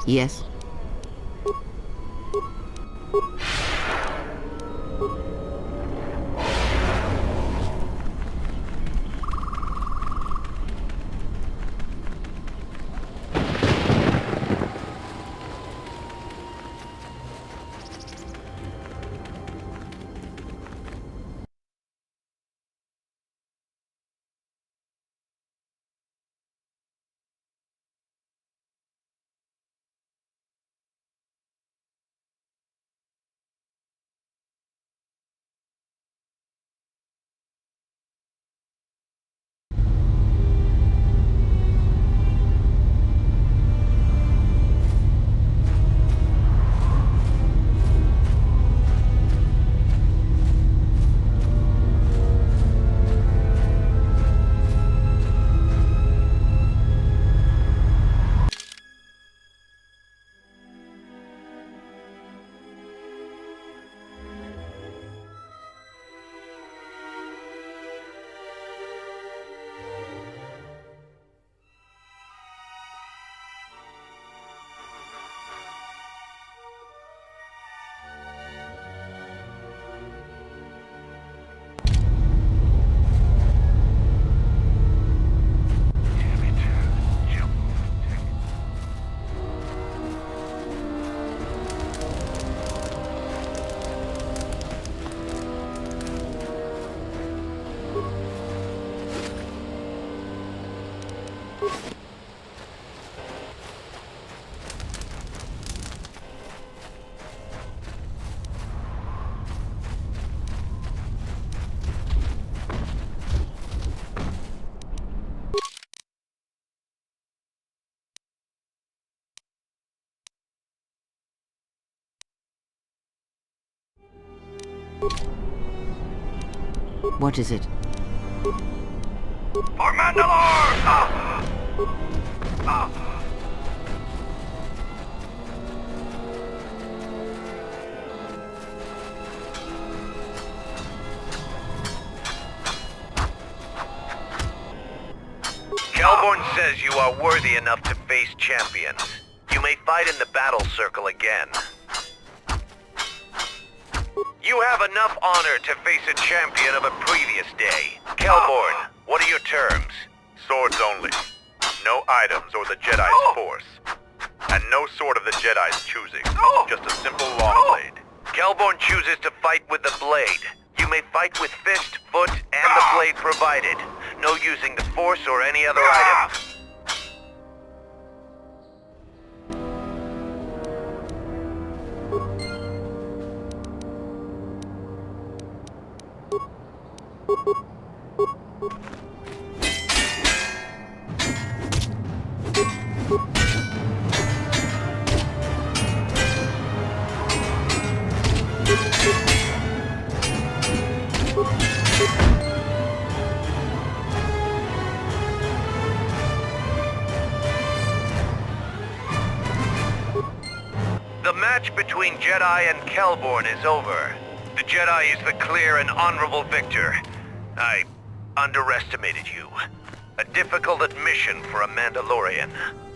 Yes? What is it? For Mandalore! Kelborn says you are worthy enough to face champions. You may fight in the battle circle again. You have enough honor to face a champion of a previous day. Kelborn, what are your terms? Swords only. No items or the Jedi's force. And no sword of the Jedi's choosing. Just a simple long blade. Kelborn chooses to fight with the blade. You may fight with fist, foot, and the blade provided. No using the force or any other item. The match between Jedi and Kelborn is over. The Jedi is the clear and honorable victor. I underestimated you. A difficult admission for a Mandalorian.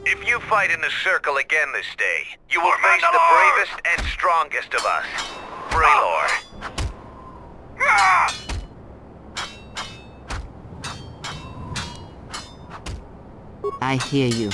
If you fight in the circle again this day, you will face the bravest and strongest of us, Braylor. I hear you.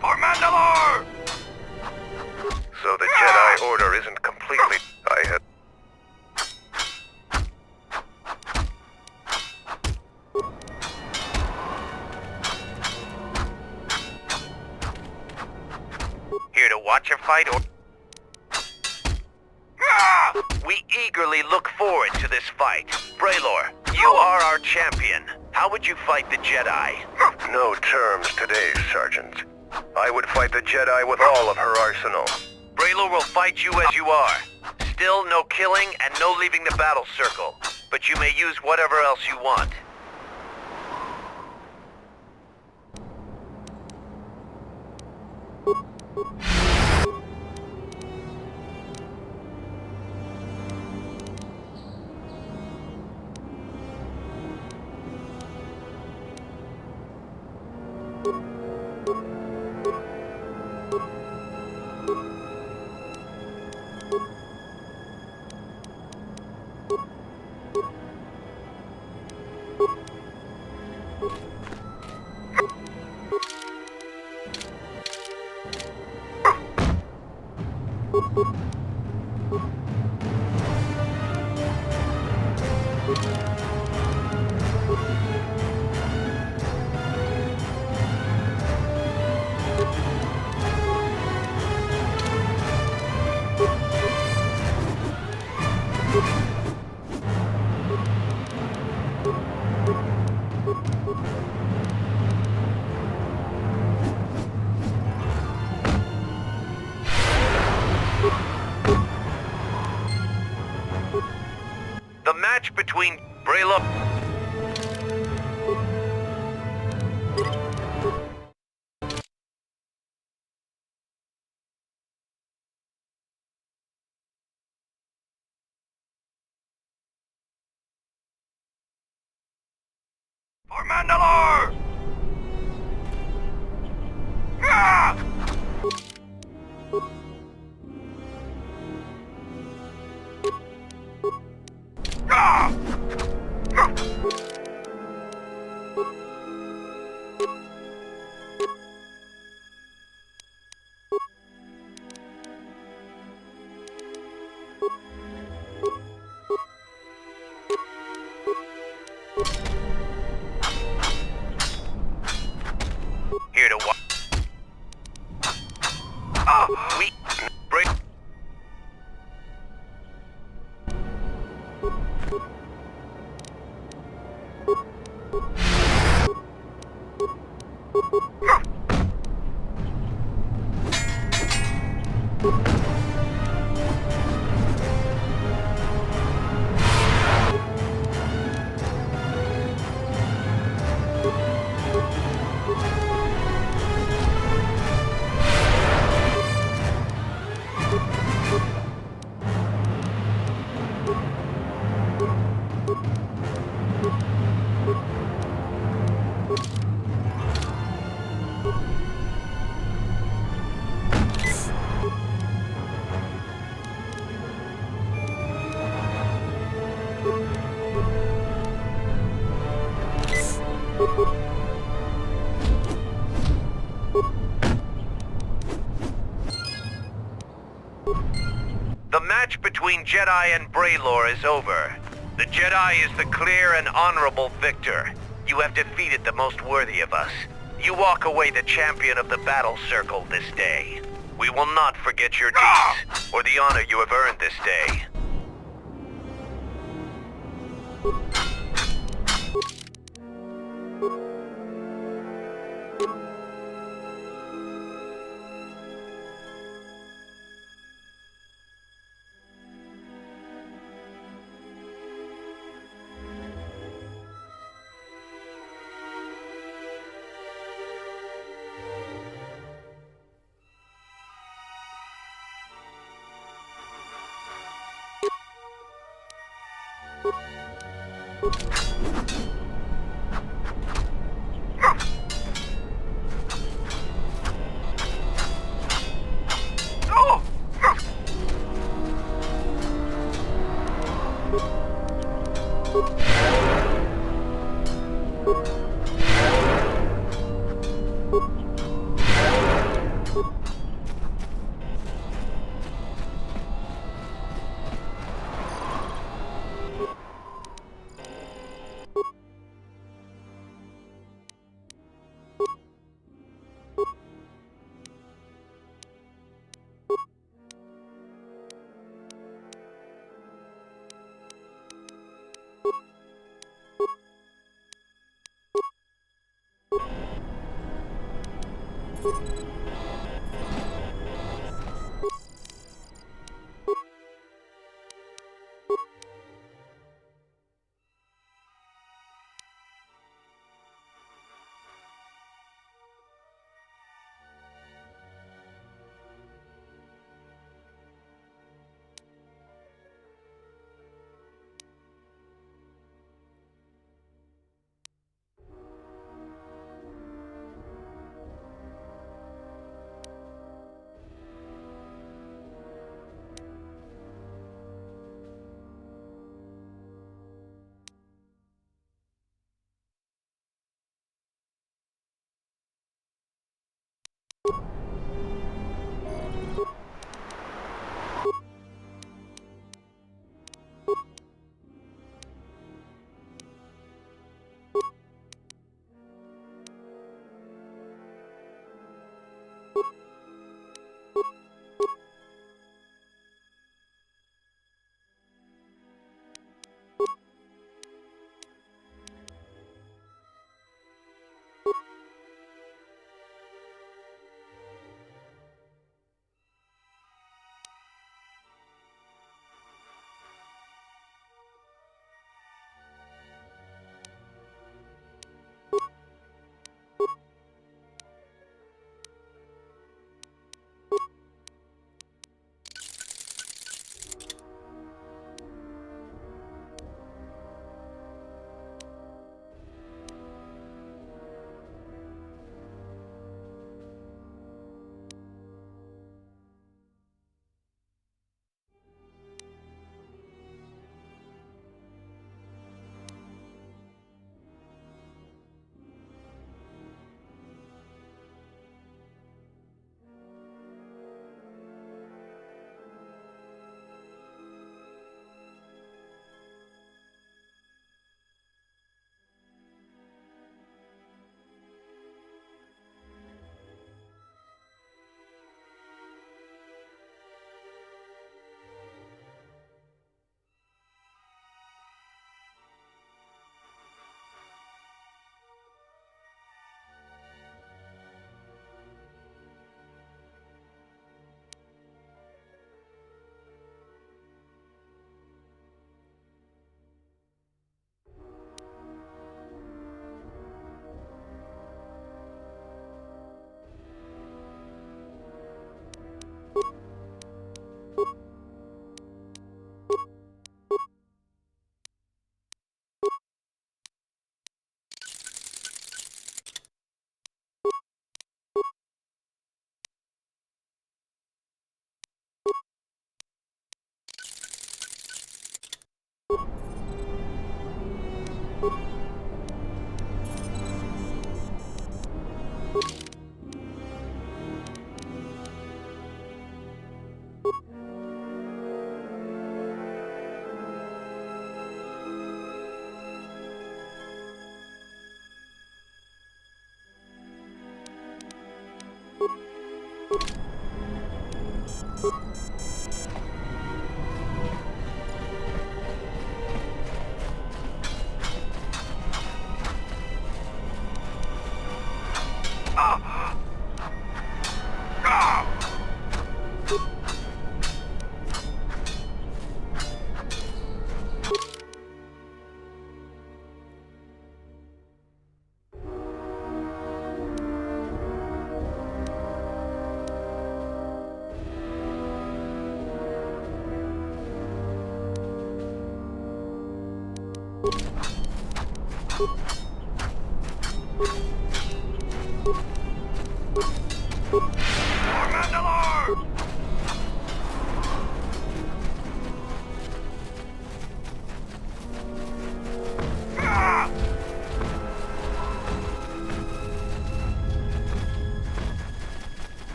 For Mandalore! So the Jedi Order isn't completely... I had... Here to watch a fight or... We eagerly look forward to this fight. Braylor, you are our champion. How would you fight the Jedi? No terms today, Sergeant. I would fight the Jedi with all of her arsenal. Braylor will fight you as you are. Still no killing and no leaving the battle circle. But you may use whatever else you want. The match between Braylor... For Mandalore! Ah! Ah! Here to what? We break. The match between Jedi and Braylor is over. The Jedi is the clear and honorable victor. You have defeated the most worthy of us. You walk away the champion of the battle circle this day. We will not forget your deeds, or the honor you have earned this day.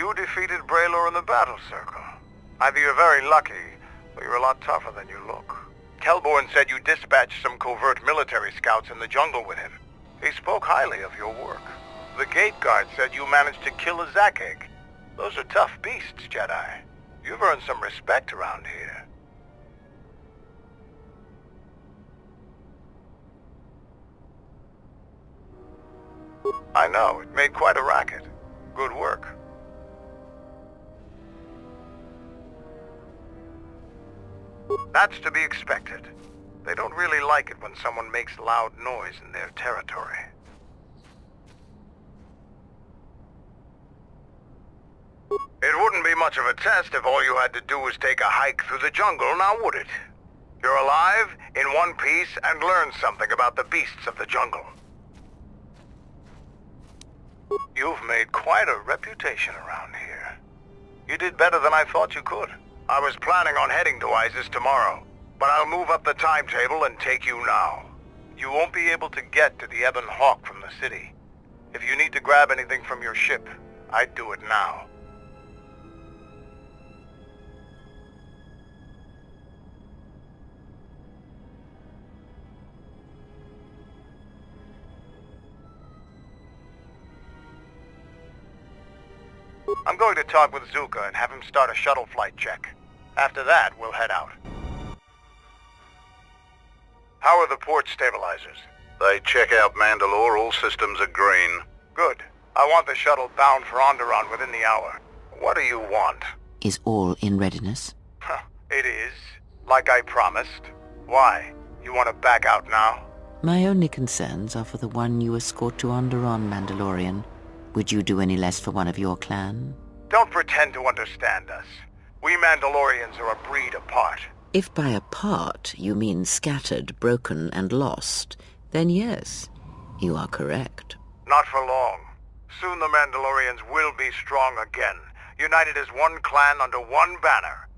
You defeated Braylor in the battle circle. Either you're very lucky, or you're a lot tougher than you look. Kelborn said you dispatched some covert military scouts in the jungle with him. He spoke highly of your work. The gate guard said you managed to kill a Zakeg. Those are tough beasts, Jedi. You've earned some respect around here. I know, it made quite a racket. Good work. That's to be expected. They don't really like it when someone makes loud noise in their territory. It wouldn't be much of a test if all you had to do was take a hike through the jungle, now would it? You're alive, in one piece, and learn something about the beasts of the jungle. You've made quite a reputation around here. You did better than I thought you could. I was planning on heading to Isis tomorrow, but I'll move up the timetable and take you now. You won't be able to get to the Ebon Hawk from the city. If you need to grab anything from your ship, I'd do it now. I'm going to talk with Zuka and have him start a shuttle flight check. After that, we'll head out. How are the port stabilizers? They check out Mandalore, all systems are green. Good. I want the shuttle bound for Onderon within the hour. What do you want? Is all in readiness? It is. Like I promised. Why? You want to back out now? My only concerns are for the one you escort to Onderon, Mandalorian. Would you do any less for one of your clan? Don't pretend to understand us. We Mandalorians are a breed apart. If by apart you mean scattered, broken, and lost, then yes, you are correct. Not for long. Soon the Mandalorians will be strong again, united as one clan under one banner.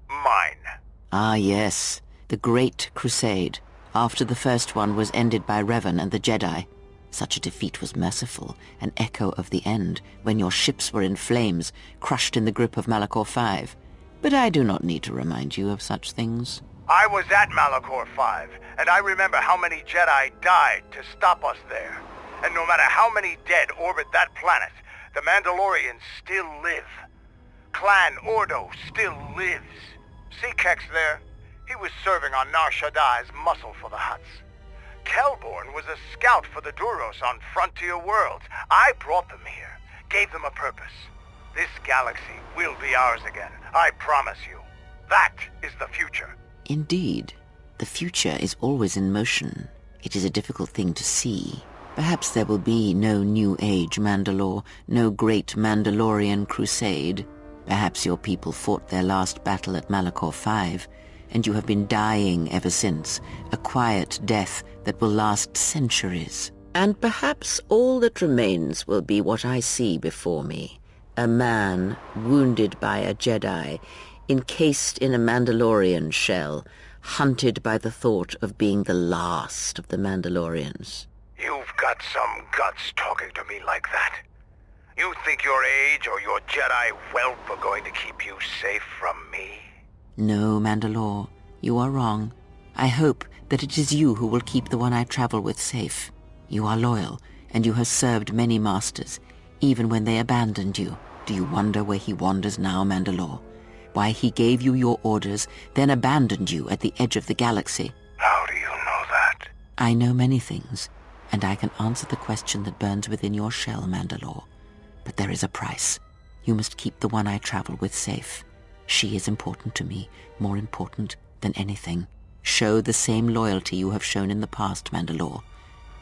Mine. Ah yes, the Great Crusade, after the first one was ended by Revan and the Jedi. Such a defeat was merciful, an echo of the end, when your ships were in flames, crushed in the grip of Malachor V. But I do not need to remind you of such things. I was at Malachor V, and I remember how many Jedi died to stop us there. And no matter how many dead orbit that planet, the Mandalorians still live. Clan Ordo still lives. See Kex there? He was serving on Nar Shaddaa as muscle for the Hutts. Kelborn was a scout for the Duros on Frontier Worlds. I brought them here, gave them a purpose. This galaxy will be ours again, I promise you. That is the future. Indeed. The future is always in motion. It is a difficult thing to see. Perhaps there will be no New Age Mandalore, no great Mandalorian crusade. Perhaps your people fought their last battle at Malachor V, and you have been dying ever since, a quiet death that will last centuries. And perhaps all that remains will be what I see before me. A man wounded by a Jedi, encased in a Mandalorian shell, hunted by the thought of being the last of the Mandalorians. You've got some guts talking to me like that. You think your age or your Jedi whelp are going to keep you safe from me? No, Mandalore, you are wrong. I hope that it is you who will keep the one I travel with safe. You are loyal, and you have served many masters, even when they abandoned you. Do you wonder where he wanders now, Mandalore? Why he gave you your orders, then abandoned you at the edge of the galaxy? How do you know that? I know many things, and I can answer the question that burns within your shell, Mandalore. But there is a price. You must keep the one I travel with safe. She is important to me, more important than anything. Show the same loyalty you have shown in the past, Mandalore.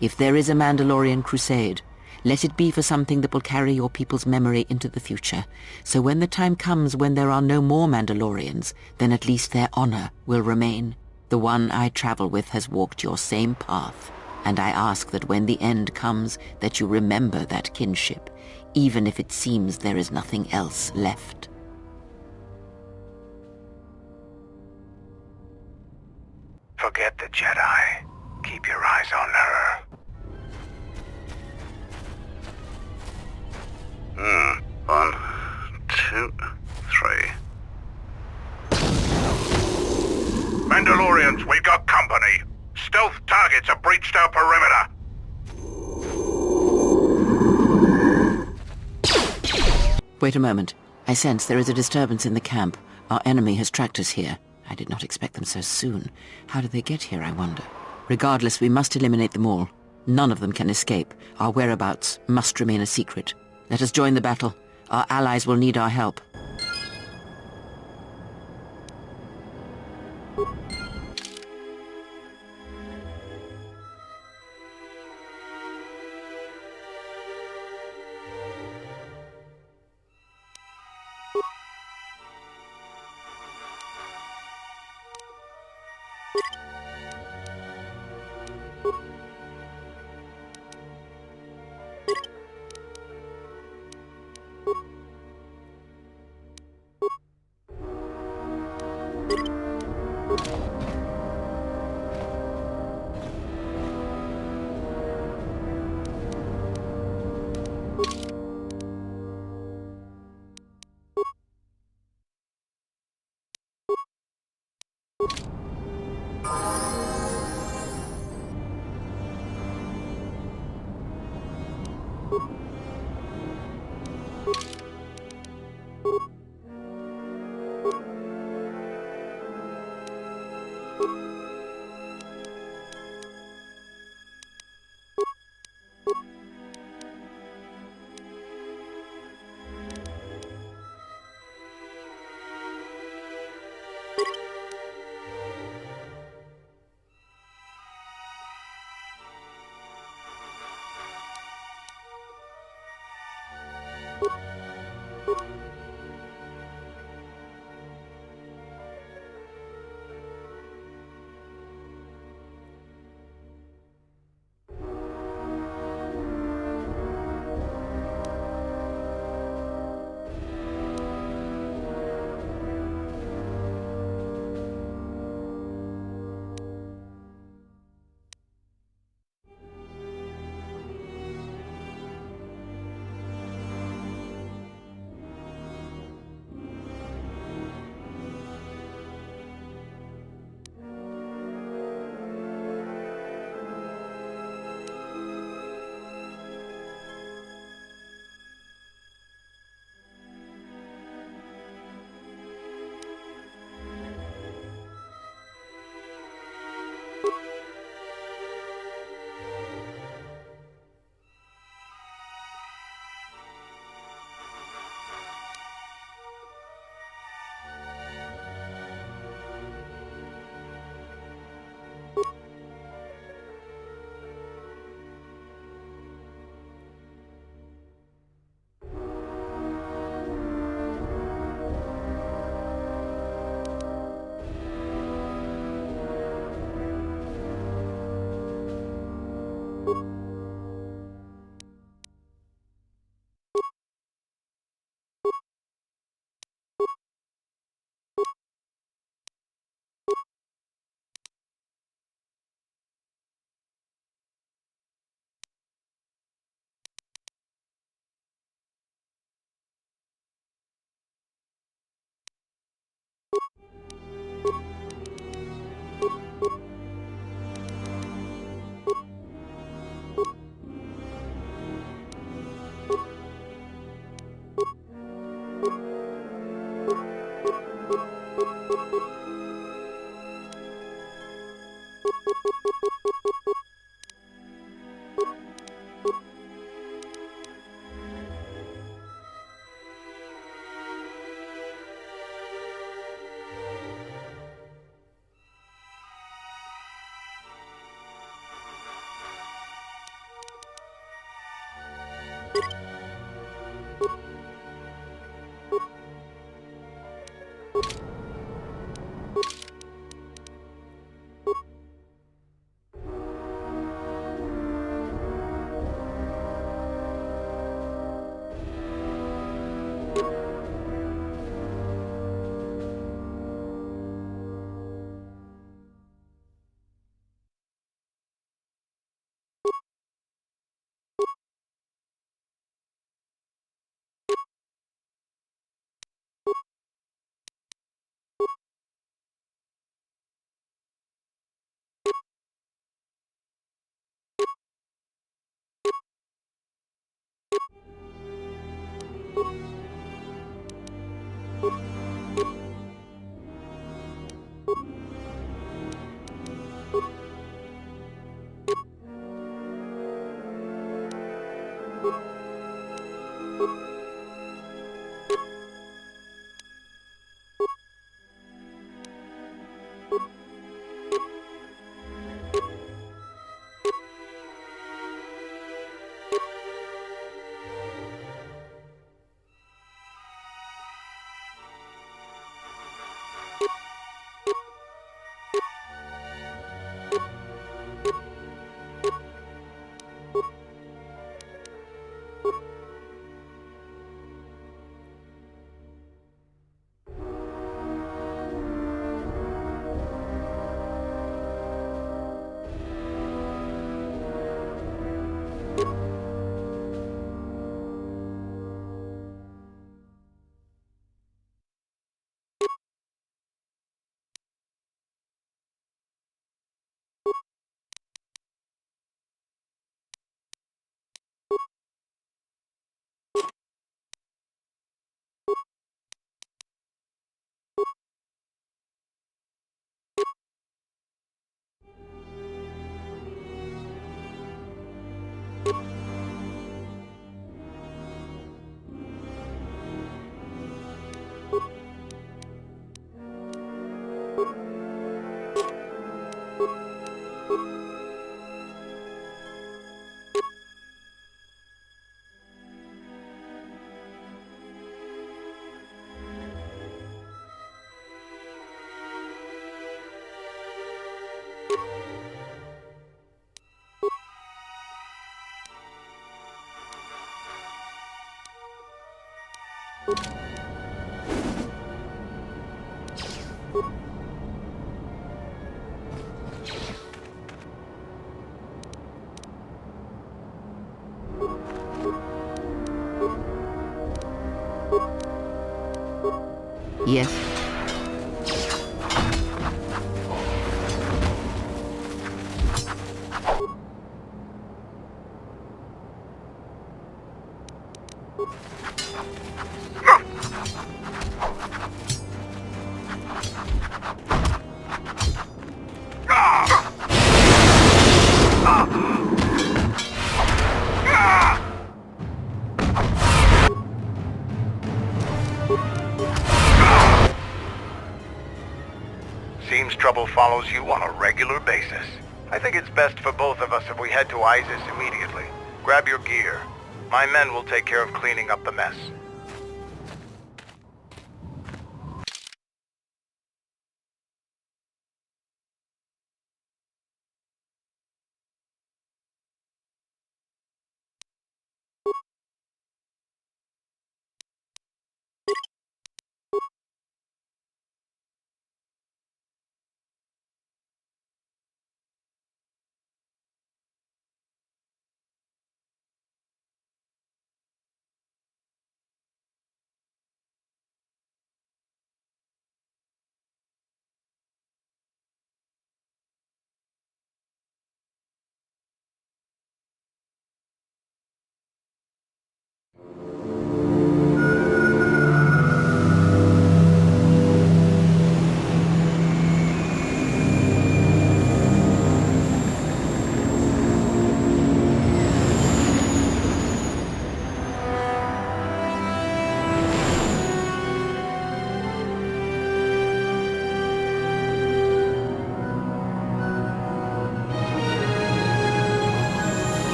If there is a Mandalorian crusade, let it be for something that will carry your people's memory into the future. So when the time comes when there are no more Mandalorians, then at least their honor will remain. The one I travel with has walked your same path, and I ask that when the end comes, that you remember that kinship, even if it seems there is nothing else left. Forget the Jedi. Keep your eyes on her. 1, 2, 3. Mandalorians, we've got company. Stealth targets have breached our perimeter. Wait a moment. I sense there is a disturbance in the camp. Our enemy has tracked us here. I did not expect them so soon. How did they get here, I wonder? Regardless, we must eliminate them all. None of them can escape. Our whereabouts must remain a secret. Let us join the battle. Our allies will need our help. Yes? Seems trouble follows you on a regular basis. I think it's best for both of us if we head to Isis immediately. Grab your gear. My men will take care of cleaning up the mess.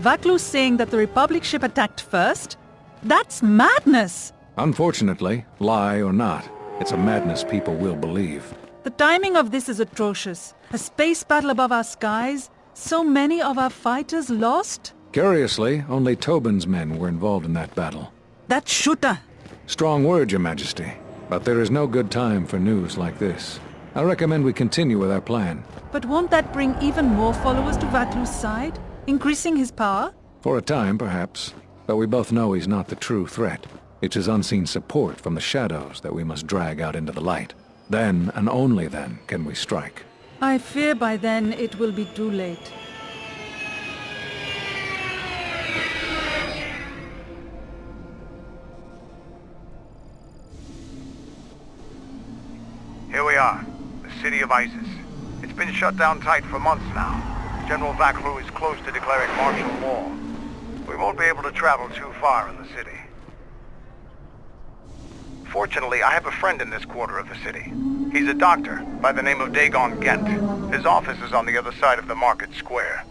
Vaklu's saying that the Republic ship attacked first? That's madness! Unfortunately, lie or not, it's a madness people will believe. The timing of this is atrocious. A space battle above our skies, so many of our fighters lost? Curiously, only Tobin's men were involved in that battle. That Shuta! Strong word, Your Majesty, but there is no good time for news like this. I recommend we continue with our plan. But won't that bring even more followers to Vaklu's side? Increasing his power? For a time, perhaps, but we both know he's not the true threat. It's his unseen support from the shadows that we must drag out into the light. Then, and only then, can we strike. I fear by then it will be too late. Here we are, the city of Isis. It's been shut down tight for months now. General Vaklu is close to declaring martial law. We won't be able to travel too far in the city. Fortunately, I have a friend in this quarter of the city. He's a doctor by the name of Dagon Gent. His office is on the other side of the market square.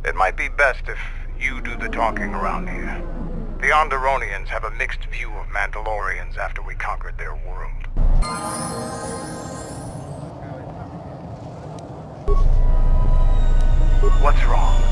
It might be best if you do the talking around here. The Onderonians have a mixed view of Mandalorians after we conquered their world. What's wrong?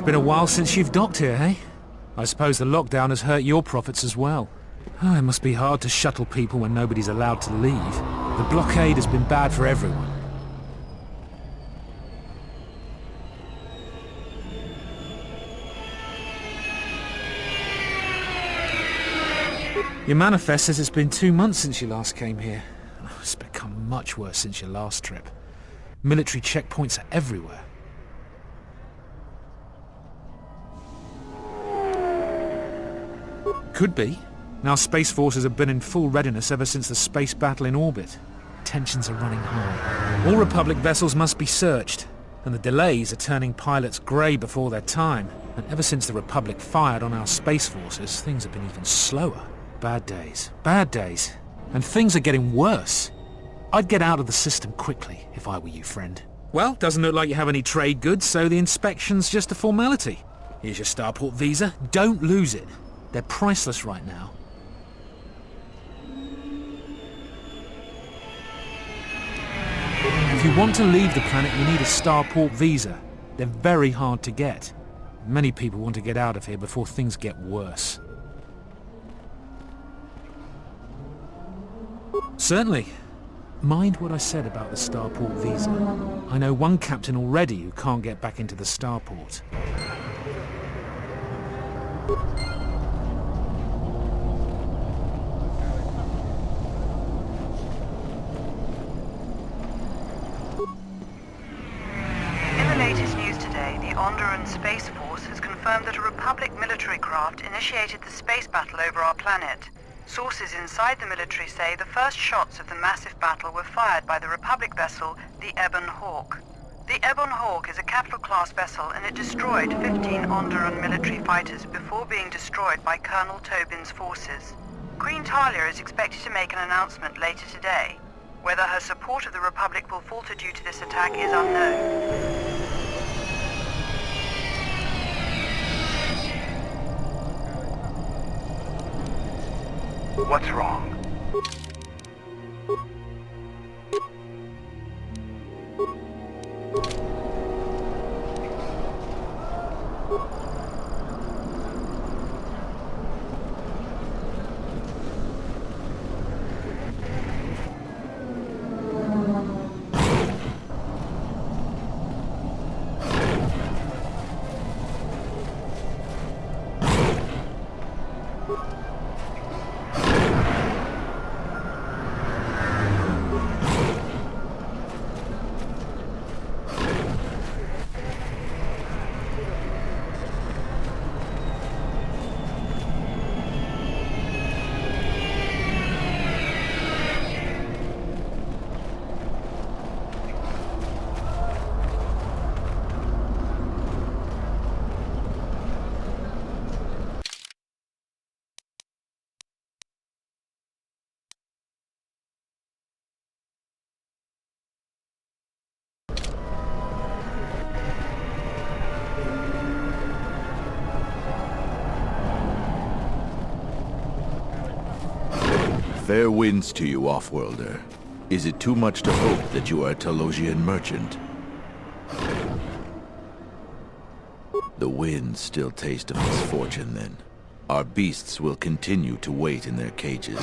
been a while since you've docked here, eh? I suppose the lockdown has hurt your profits as well. Oh, it must be hard to shuttle people when nobody's allowed to leave. The blockade has been bad for everyone. Your manifest says it's been 2 months since you last came here. Oh, it's become much worse since your last trip. Military checkpoints are everywhere. Could be. Now Space Forces have been in full readiness ever since the space battle in orbit. Tensions are running high. All Republic vessels must be searched, and the delays are turning pilots grey before their time. And ever since the Republic fired on our Space Forces, things have been even slower. Bad days. Bad days. And things are getting worse. I'd get out of the system quickly, if I were you, friend. Well, doesn't look like you have any trade goods, so the inspection's just a formality. Here's your Starport visa. Don't lose it. They're priceless right now. If you want to leave the planet, you need a Starport visa. They're very hard to get. Many people want to get out of here before things get worse. Certainly. Mind what I said about the Starport visa. I know one captain already who can't get back into the Starport. In the latest news today, the Onderon Space Force has confirmed that a Republic military craft initiated the space battle over our planet. Sources inside the military say the first shots of the massive battle were fired by the Republic vessel, the Ebon Hawk. The Ebon Hawk is a capital-class vessel and it destroyed 15 Onderon military fighters before being destroyed by Colonel Tobin's forces. Queen Talia is expected to make an announcement later today. Whether her support of the Republic will falter due to this attack is unknown. What's wrong? Fair winds to you, Offworlder. Is it too much to hope that you are a Talosian merchant? The winds still taste of misfortune, then. Our beasts will continue to wait in their cages.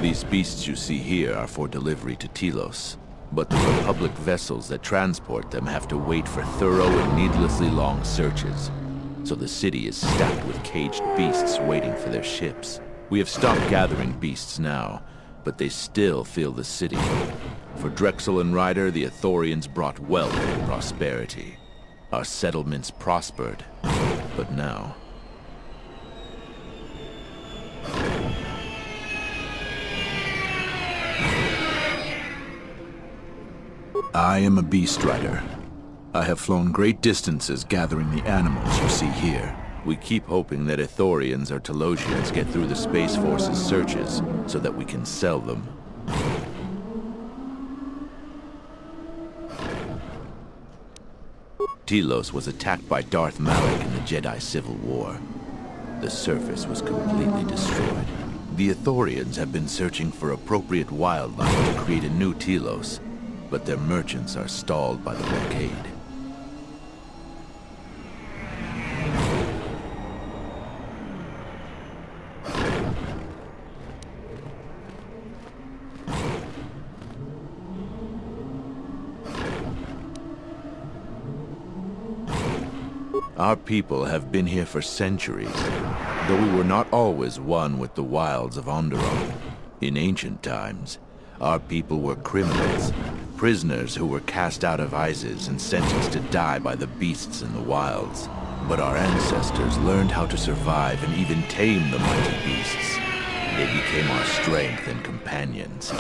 These beasts you see here are for delivery to Telos. But the Republic vessels that transport them have to wait for thorough and needlessly long searches. So the city is stacked with caged beasts waiting for their ships. We have stopped gathering beasts now, but they still fill the city. For Drexel and Ryder, the Ithorians brought wealth and prosperity. Our settlements prospered, but now... I am a beast rider. I have flown great distances gathering the animals you see here. We keep hoping that Ithorians or Talosians get through the Space Force's searches so that we can sell them. Telos was attacked by Darth Malak in the Jedi Civil War. The surface was completely destroyed. The Ithorians have been searching for appropriate wildlife to create a new Telos, but their merchants are stalled by the blockade. Our people have been here for centuries, though we were not always one with the wilds of Onderon. In ancient times, our people were criminals, prisoners who were cast out of Isis and sentenced to die by the beasts in the wilds. But our ancestors learned how to survive and even tame the mighty beasts. They became our strength and companions.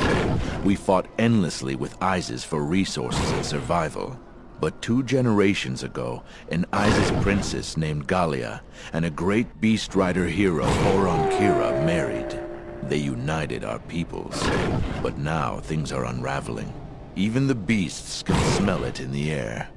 We fought endlessly with Isis for resources and survival. But 2 generations ago, an Isis princess named Gallia and a great beast rider hero, Oron Kira, married. They united our peoples. But now things are unraveling. Even the beasts can smell it in the air.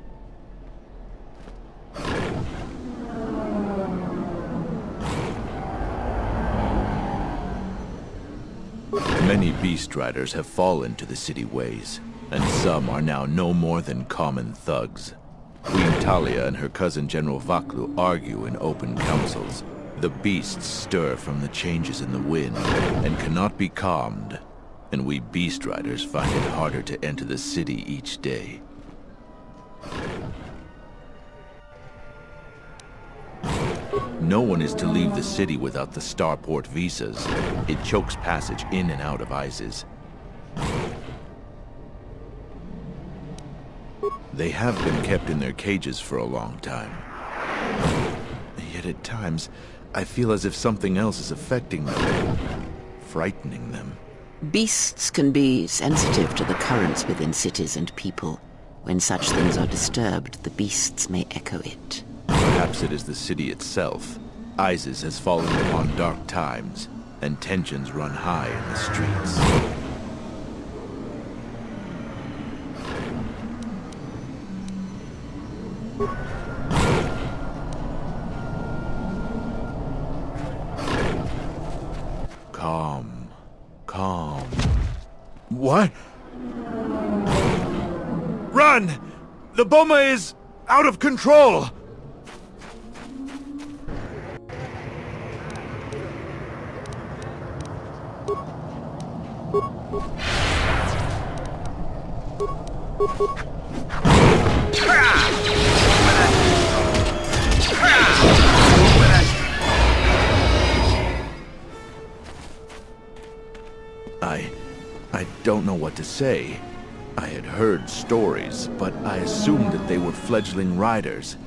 Many beast riders have fallen to the city ways, and some are now no more than common thugs. Queen Talia and her cousin General Vaklu argue in open councils. The beasts stir from the changes in the wind and cannot be calmed, and we beast riders find it harder to enter the city each day. No one is to leave the city without the starport visas. It chokes passage in and out of Isis. They have been kept in their cages for a long time. Yet at times, I feel as if something else is affecting them, frightening them. Beasts can be sensitive to the currents within cities and people. When such things are disturbed, the beasts may echo it. Perhaps it is the city itself. Isis has fallen upon dark times, and tensions run high in the streets. Calm. Calm. What? Run! The bomber is out of control! I don't know what to say. I had heard stories, but I assumed that they were fledgling riders,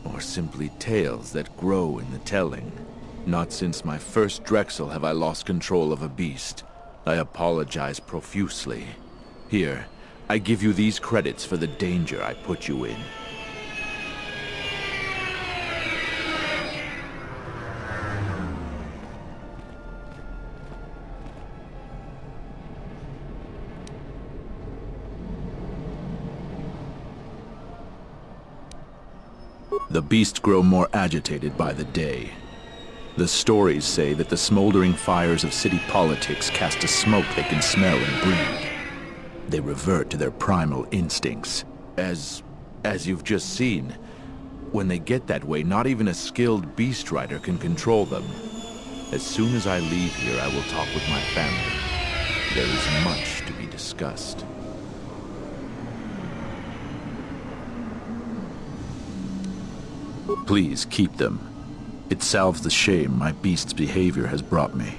or simply tales that grow in the telling. Not since my first Drexel have I lost control of a beast. I apologize profusely. Here, I give you these credits for the danger I put you in. The beasts grow more agitated by the day. The stories say that the smoldering fires of city politics cast a smoke they can smell and breathe. They revert to their primal instincts. As you've just seen, when they get that way, not even a skilled beast rider can control them. As soon as I leave here, I will talk with my family. There is much to be discussed. Please keep them. It salves the shame my beast's behavior has brought me.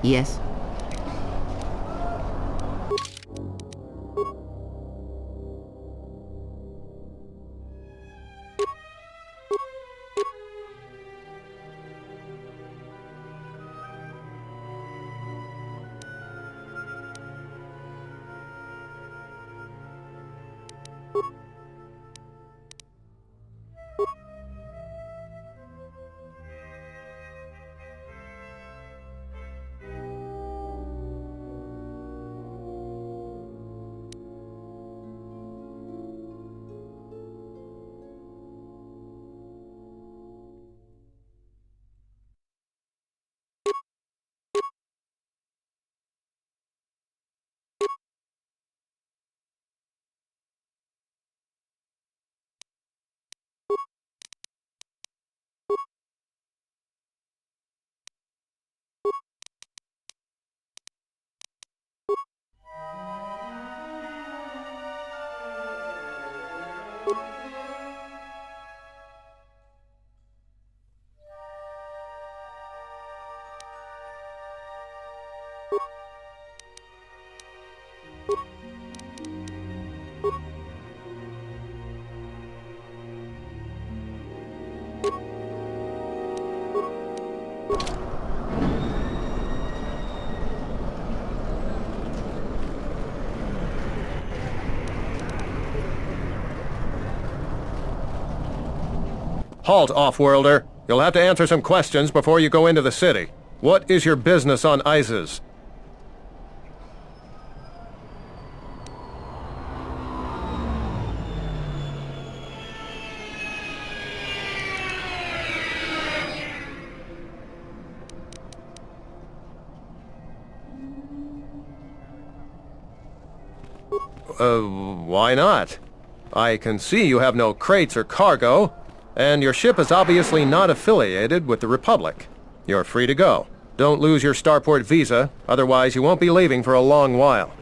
Yes? Halt, Offworlder. You'll have to answer some questions before you go into the city. What is your business on Isis? Why not? I can see you have no crates or cargo, and your ship is obviously not affiliated with the Republic. You're free to go. Don't lose your starport visa, otherwise you won't be leaving for a long while.